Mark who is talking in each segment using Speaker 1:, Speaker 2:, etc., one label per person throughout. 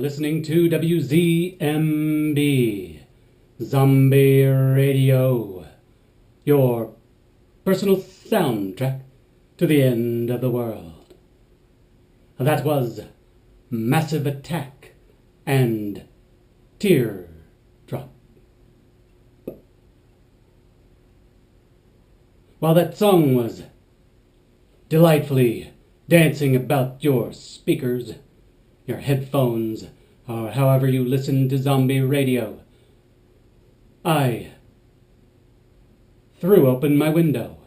Speaker 1: listening to WZMB, Zombie Radio, your personal soundtrack to the end of the world. That was Massive Attack and Teardrop. While that song was delightfully dancing about your speakers, your headphones, or however you listen to zombie radio, I threw open my window.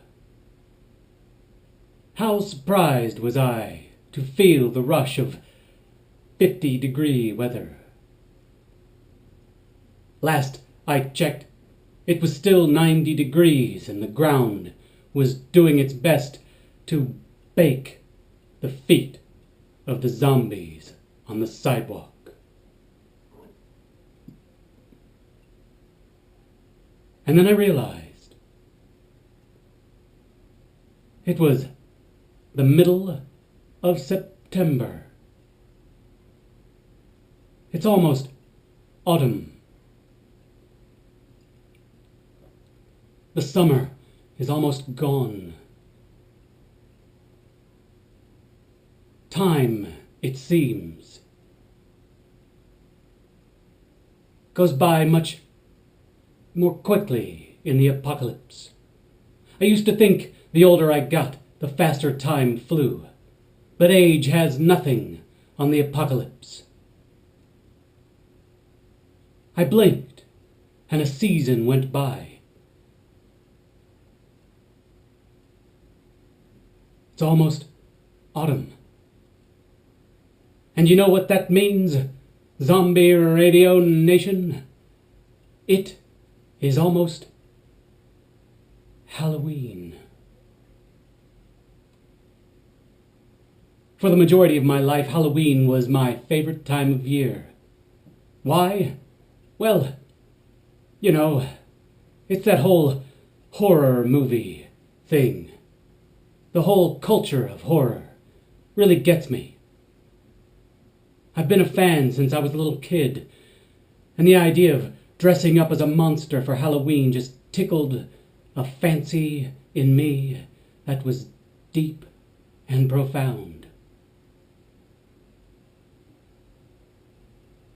Speaker 1: How surprised was I to feel the rush of 50-degree weather. Last I checked, it was still 90 degrees and the ground was doing its best to bake the feet of the zombies on the sidewalk. And then I realized it was the middle of September. It's almost autumn. The summer is almost gone. Time, it seems, goes by much more quickly in the apocalypse. I used to think the older I got, the faster time flew. But age has nothing on the apocalypse. I blinked, and a season went by. It's almost autumn. And you know what that means, Zombie Radio Nation? It is almost Halloween. For the majority of my life, Halloween was my favorite time of year. Why? Well, you know, it's that whole horror movie thing. The whole culture of horror really gets me. I've been a fan since I was a little kid, and the idea of dressing up as a monster for Halloween just tickled a fancy in me that was deep and profound.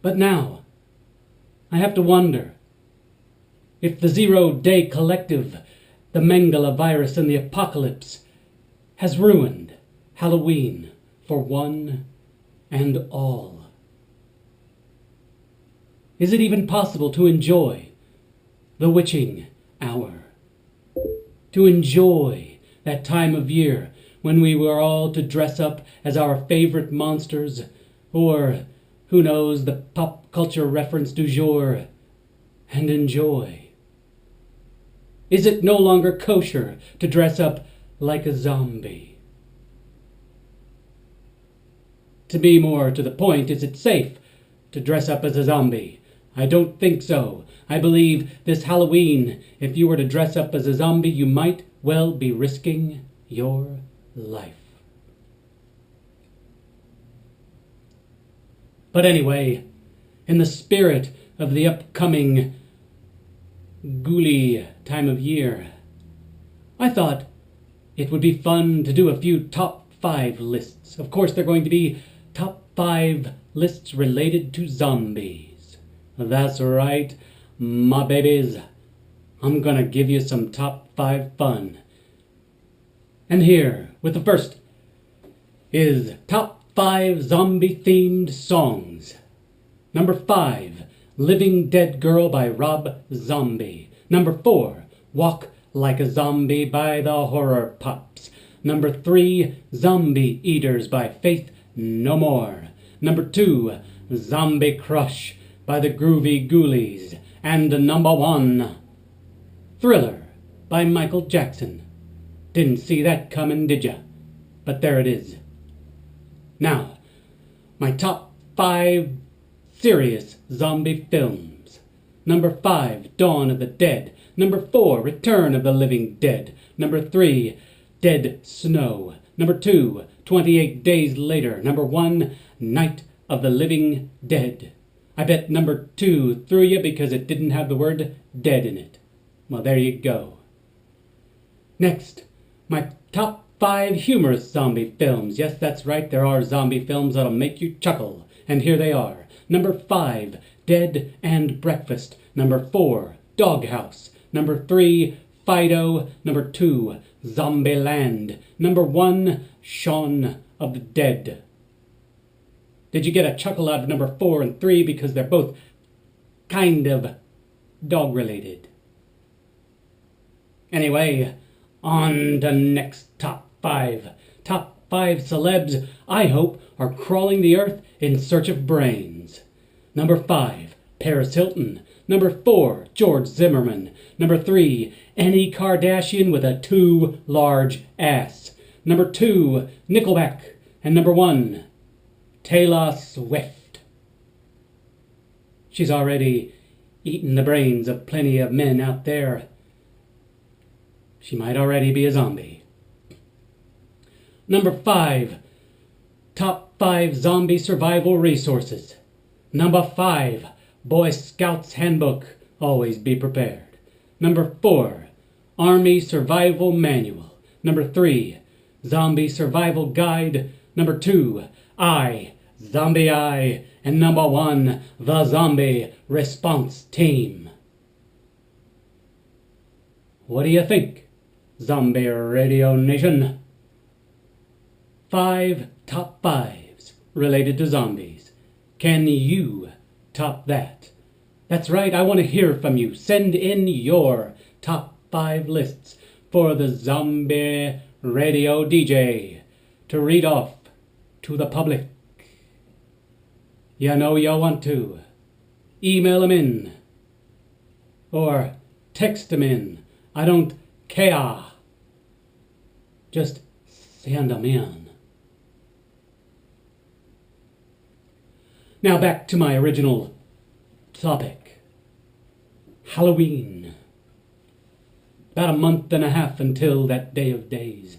Speaker 1: But now, I have to wonder if the Zero-Day Collective, the Mengele virus, and the apocalypse has ruined Halloween for one and all. Is it even possible to enjoy the witching hour? To enjoy that time of year when we were all to dress up as our favorite monsters, or, who knows, the pop culture reference du jour, and enjoy? Is it no longer kosher to dress up like a zombie? To be more to the point, is it safe to dress up as a zombie? I don't think so. I believe this Halloween, if you were to dress up as a zombie, you might well be risking your life. But anyway, in the spirit of the upcoming ghouly time of year, I thought it would be fun to do a few top 5 lists. Of course, they're going to be top 5 lists related to zombies. That's right, my babies. I'm gonna give you some top 5 fun. And here, with the first, is top 5 zombie-themed songs. Number 5, Living Dead Girl by Rob Zombie. Number 4, Walk Like a Zombie by the Horror Pops. Number 3, Zombie Eaters by Faith No More. Number 2, Zombie Crush by the Groovy Ghoulies. And number 1, Thriller by Michael Jackson. Didn't see that coming, did ya? But there it is. Now, my top 5 serious zombie films. Number 5, Dawn of the Dead. Number 4, Return of the Living Dead. Number 3, Dead Snow. Number 2, 28 Days Later. Number 1, Night of the Living Dead. I bet number 2 threw you because it didn't have the word dead in it. Well, there you go. Next, my top 5 humorous zombie films. Yes, that's right, there are zombie films that'll make you chuckle. And here they are. Number 5, Dead and Breakfast. Number 4, Doghouse. Number 3, Fido. Number 2, Zombieland. Number 1, Shaun of the Dead. Did you get a chuckle out of number 4 and 3 because they're both kind of dog-related? Anyway, on to next top 5. Top 5 celebs I hope are crawling the earth in search of brains. Number 5, Paris Hilton. Number 4, George Zimmerman. Number 3, any Kardashian with a too large ass. Number 2, Nickelback. And number 1, Taylor Swift. She's already eaten the brains of plenty of men out there. She might already be a zombie. Number 5, top 5 zombie survival resources. Number 5, Boy Scouts Handbook, always be prepared. Number 4, Army Survival Manual. Number 3, Zombie Survival Guide. Number 2, Zombie I. And number 1, the Zombie Response Team. What do you think, Zombie Radio Nation? 5 top 5s related to zombies. Can you top that? That's right, I want to hear from you. Send in your top 5 lists for the Zombie Radio DJ to read off to the public. You know you want to. Email them in. Or text them in. I don't care. Just send them in. Now back to my original topic. Halloween. About a month and a half until that day of days.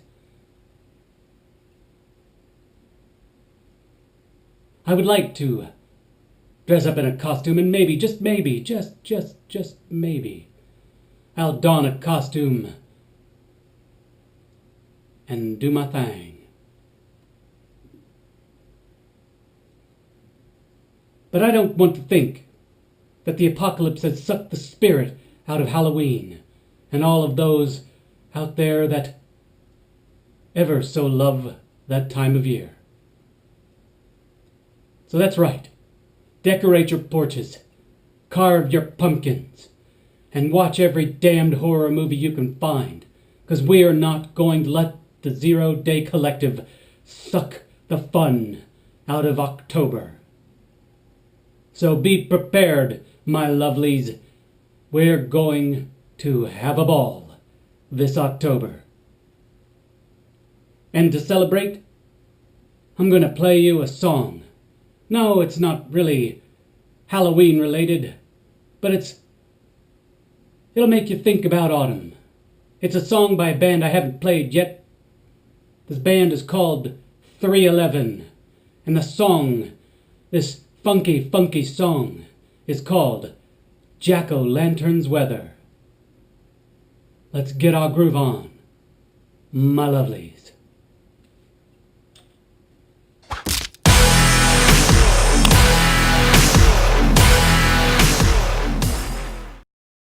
Speaker 1: I would like to dress up in a costume and maybe, just maybe, just maybe, I'll don a costume and do my thing. But I don't want to think that the apocalypse has sucked the spirit out of Halloween and all of those out there that ever so love that time of year. So that's right. Decorate your porches, carve your pumpkins, and watch every damned horror movie you can find, because we are not going to let the Zero Day Collective suck the fun out of October. So be prepared, my lovelies. We're going to have a ball this October. And to celebrate, I'm going to play you a song. No, it's not really Halloween related, but it'll make you think about autumn. It's a song by a band I haven't played yet. This band is called 311, and the song, this funky song, is called Jack-O-Lantern's Weather. Let's get our groove on, my lovelies.